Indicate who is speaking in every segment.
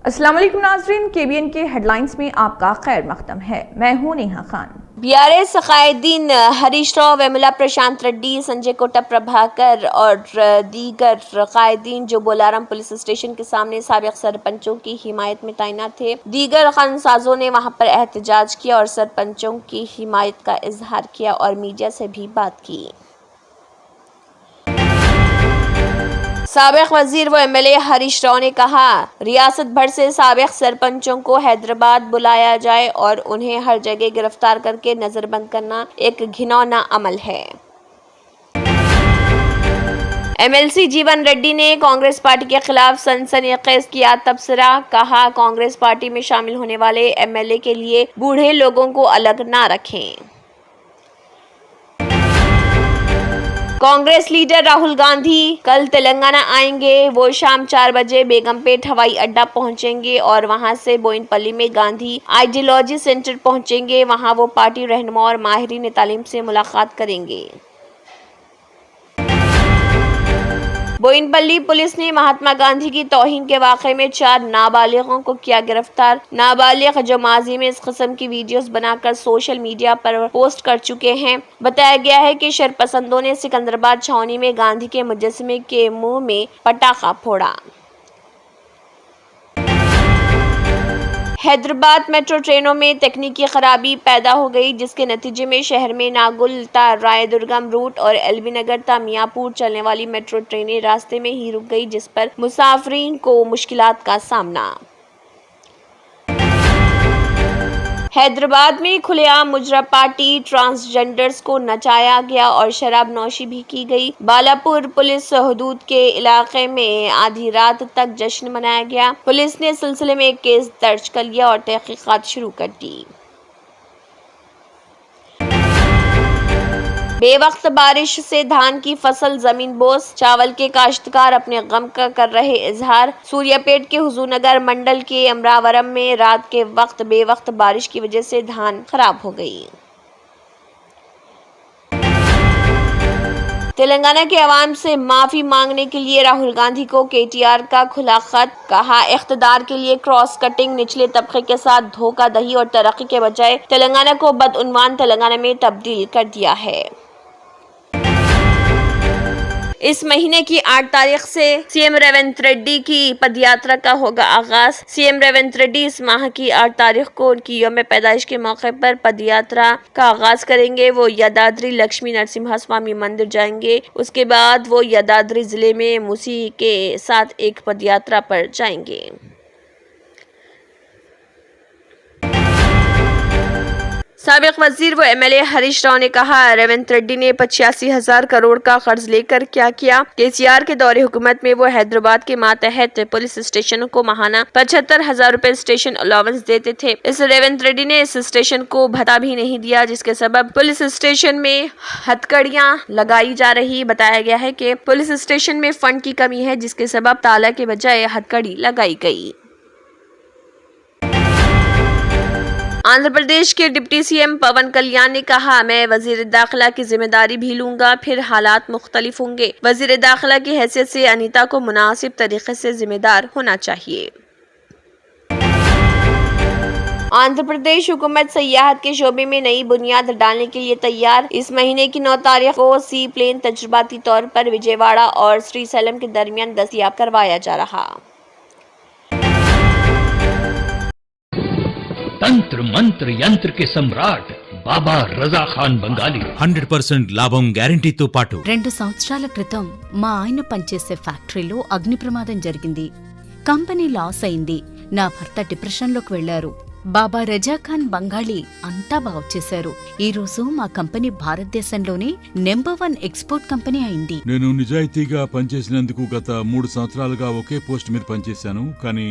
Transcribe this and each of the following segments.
Speaker 1: अस्सलाम वालेकुम नाज़रीन, केबीएन के हेडलाइंस में आपका खैर मकदम है। मैं हूं नेहा खान।
Speaker 2: बीआरएस कायदीन हरीश राव, वेमुला प्रशांत रेड्डी, संजय कोटा प्रभाकर और दीगर कायदीन जो बोलाराम पुलिस स्टेशन के सामने साबिक सरपंचों की हिमायत में तैनात थे, दीगर खानसाजों ने वहां पर एहतजाज किया और सरपंचों की हिमायत का इजहार किया और मीडिया से भी बात की। साबिक वजीर व एमएलए हरीश राव ने कहा, रियासत भर से साबिक सरपंचों को हैदराबाद बुलाया जाए और उन्हें हर जगह गिरफ्तार करके नजरबंद करना एक घिनौना अमल है। एमएलसी जीवन रेड्डी ने कांग्रेस पार्टी के खिलाफ सनसनीखेज किया तबसरा, कहा कांग्रेस पार्टी में शामिल होने वाले एमएलए के लिए बूढ़े लोगों को अलग ना रखें। कांग्रेस लीडर राहुल गांधी कल तेलंगाना आएंगे। वो शाम 4 बजे बेगमपेट हवाई अड्डा पहुंचेंगे और वहां से बोयिनपल्ली में गांधी आइडियोलॉजी सेंटर पहुंचेंगे। वहां वो पार्टी रहनुमा और माहिरीन तालीम से मुलाकात करेंगे। बोयिनपल्ली पुलिस ने महात्मा गांधी की तौहीन के वाक़े में 4 नाबालिगों को किया गिरफ्तार। नाबालिग जो माजी में इस किस्म की वीडियोस बनाकर सोशल मीडिया पर पोस्ट कर चुके हैं। बताया गया है कि शरपसंदों ने सिकंदराबाद छावनी में गांधी के मुजस्समे के मुंह में पटाखा फोड़ा। हैदराबाद मेट्रो ट्रेनों में तकनीकी खराबी पैदा हो गई, जिसके नतीजे में शहर में नागुल ता रायदुर्गम रूट और एलबी नगर ता मियाँपुर चलने वाली मेट्रो ट्रेनें रास्ते में ही रुक गई, जिस पर मुसाफिरीन को मुश्किलात का सामना। हैदराबाद में खुलेआम मुजरा पार्टी ट्रांसजेंडर्स को नचाया गया और शराब नौशी भी की गई। बालापुर पुलिस हदूद के इलाके में आधी रात तक जश्न मनाया गया। पुलिस ने इस सिलसिले में एक केस दर्ज कर लिया और तहकीकात शुरू कर दी। बेवक्त बारिश से धान की फसल जमीन बोस, चावल के काश्तकार अपने गम का कर रहे इजहार। सूर्यापेट के हुजूरनगर मंडल के अमरावरम में रात के वक्त बेवक्त बारिश की वजह से धान खराब हो गई। तेलंगाना के अवाम से माफी मांगने के लिए राहुल गांधी को केटीआर का खुला खत, कहा इख्तिदार के लिए क्रॉस कटिंग, निचले तबके के साथ धोखाधड़ी और तरक्की के बजाय तेलंगाना को बदउन्वान तेलंगाना में तब्दील कर दिया है। इस महीने की 8 तारीख से सीएम रेवंत रेड्डी की पदयात्रा का होगा आगाज। सीएम रेवंत रेड्डी इस माह की 8 तारीख को उनकी यौम पैदाइश के मौके पर पदयात्रा का आगाज करेंगे। वो यदाद्री लक्ष्मी नरसिम्हा स्वामी मंदिर जाएंगे। उसके बाद वो यदाद्री जिले में मूसी के साथ एक पदयात्रा पर जाएंगे। साबिक वजीर व एमएलए हरीश राव ने कहा, रेवंत रेड्डी ने 85,000 करोड़ का कर्ज लेकर क्या किया। केसीआर के दौरे हुकूमत में वो हैदराबाद के मातहत पुलिस स्टेशनों को माहाना 75,000 रुपए स्टेशन अलावेंस देते थे। इस रेवंत रेड्डी ने इस स्टेशन को भत्ता भी नहीं दिया, जिसके सबब पुलिस स्टेशन में हथकड़ियां लगाई जा रही। बताया गया है कि पुलिस स्टेशन में फंड की कमी है, जिसके सबब ताला के बजाय हथकड़ी लगाई गई। आंध्र प्रदेश के डिप्टी सीएम पवन कल्याण ने कहा, मैं वजीर दाखिला की जिम्मेदारी भी लूंगा, फिर हालात मुख्तलिफ होंगे। वजीर दाखिला की हैसियत से अनीता को मुनासिब तरीके से जिम्मेदार होना चाहिए। आंध्र प्रदेश हुकूमत सयाहत के शोबे में नई बुनियाद डालने के लिए तैयार। इस महीने की 9 तारीख को सी प्लेन तजुर्बाती तौर पर विजयवाड़ा और श्रीसैलम के दरमियान दस्तयाब करवाया जा रहा।
Speaker 3: तंत्र मंत्र यंत्र के सम्राट బాబా రజా ఖాన్ బంగాలి 100% లాభం గ్యారెంటీతో పాటు
Speaker 4: 2 సంవత్సరాల క్రితం మా ఆయన పనిచేసే ఫ్యాక్టరీలో అగ్ని ప్రమాదం జరిగింది. కంపెనీ లాస్ అయింది. నా భర్త డిప్రెషన్లోకి వెళ్లారు. బాబా రజా ఖాన్ బంగాళీ అంతా బాగు చేశారు. ఈ రోజు మా కంపెనీ భారతదేశంలోనే నెంబర్ 1 ఎక్స్పోర్ట్ కంపెనీ అయింది.
Speaker 5: నేను నిజాయితీగా పనిచేసినందుకు గత 3 సంవత్సరాలుగా ఒకే పోస్ట్ మీద పనిచేశాను. కానీ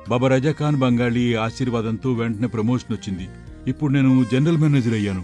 Speaker 5: బాబా రజా ఖాన్ బంగాళీ ఆశీర్వాదంతో వెంటనే ప్రమోషన్ వచ్చింది. ఇప్పుడు నేను జనరల్ మేనేజర్ అయ్యాను.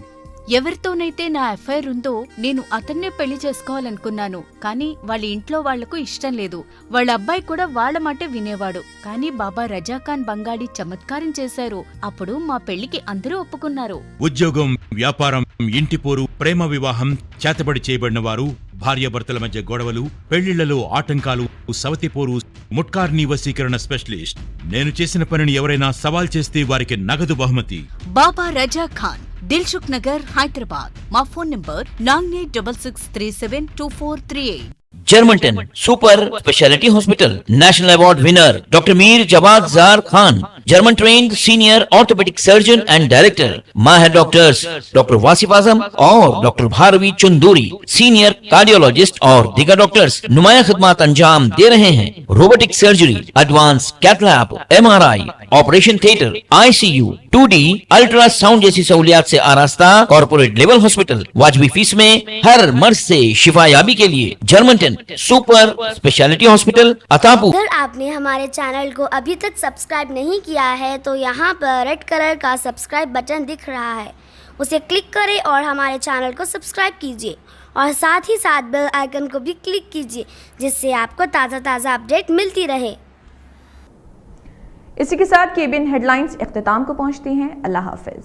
Speaker 4: ఎవరితోనైతే నా అఫైర్ ఉందో నేను అతన్నే పెళ్లి చేసుకోవాలనుకున్నాను. కానీ వాళ్ళ ఇంట్లో వాళ్లకు ఇష్టం లేదు. వాళ్ళ అబ్బాయి కూడా వాళ్ళ మాటే వినేవాడు. కానీ బాబా రజా ఖాన్ బంగాళీ చమత్కారం చేశారు. అప్పుడు మా పెళ్లికి అందరూ ఒప్పుకున్నారు.
Speaker 6: ఉద్యోగం, వ్యాపారం, ఇంటి పోరు, ప్రేమ వివాహం చేతబడి చేయబడిన వారు
Speaker 3: భార్యాభర్తల మధ్య గొడవలు, పెళ్లిళ్లలో ఆటంకాలు, సవతిపోరు, ముట్కార్ని వశీకరణ స్పెషలిస్ట్. నేను చేసిన పనిని ఎవరైనా సవాల్ చేస్తే వారికి నగదు బహుమతి.
Speaker 4: బాబా రజా ఖాన్, దిల్సుఖ్ నగర్, హైదరాబాద్. మా phone number 9866372438.
Speaker 6: Germanten super speciality hospital, national award winner doctor Mir Jawad Jar Khan, German trained senior orthopaedic surgeon and director. माहिर डॉक्टर्स डॉक्टर वासिफ आजम और doctor Bharavi Chunduri, senior cardiologist और दीगर डॉक्टर्स नुमाया खिदमत अंजाम दे रहे हैं. Robotic surgery, advance cath lab, MRI, operation theatre, ICU, 2D ultrasound जैसी सहूलियात से आरास्ता कॉर्पोरेट लेवल हॉस्पिटल. वाजबी फीस में हर मर्ज से शिफायाबी के लिए जर्मनटन सुपर स्पेशलिटी हॉस्पिटल, अतापू.
Speaker 7: अगर आपने हमारे चैनल को अभी तक सब्सक्राइब नहीं किया है तो यहाँ पर रेड कलर का सब्सक्राइब बटन दिख रहा है, उसे क्लिक करें और हमारे चैनल को सब्सक्राइब कीजिए और साथ ही साथ बेल आइकन को भी क्लिक कीजिए, जिससे आपको ताज़ा अपडेट मिलती रहे.
Speaker 1: इसी के साथ केबीएन हेडलाइंस इख्तिताम को पहुंचती हैं. अल्लाह हाफिज.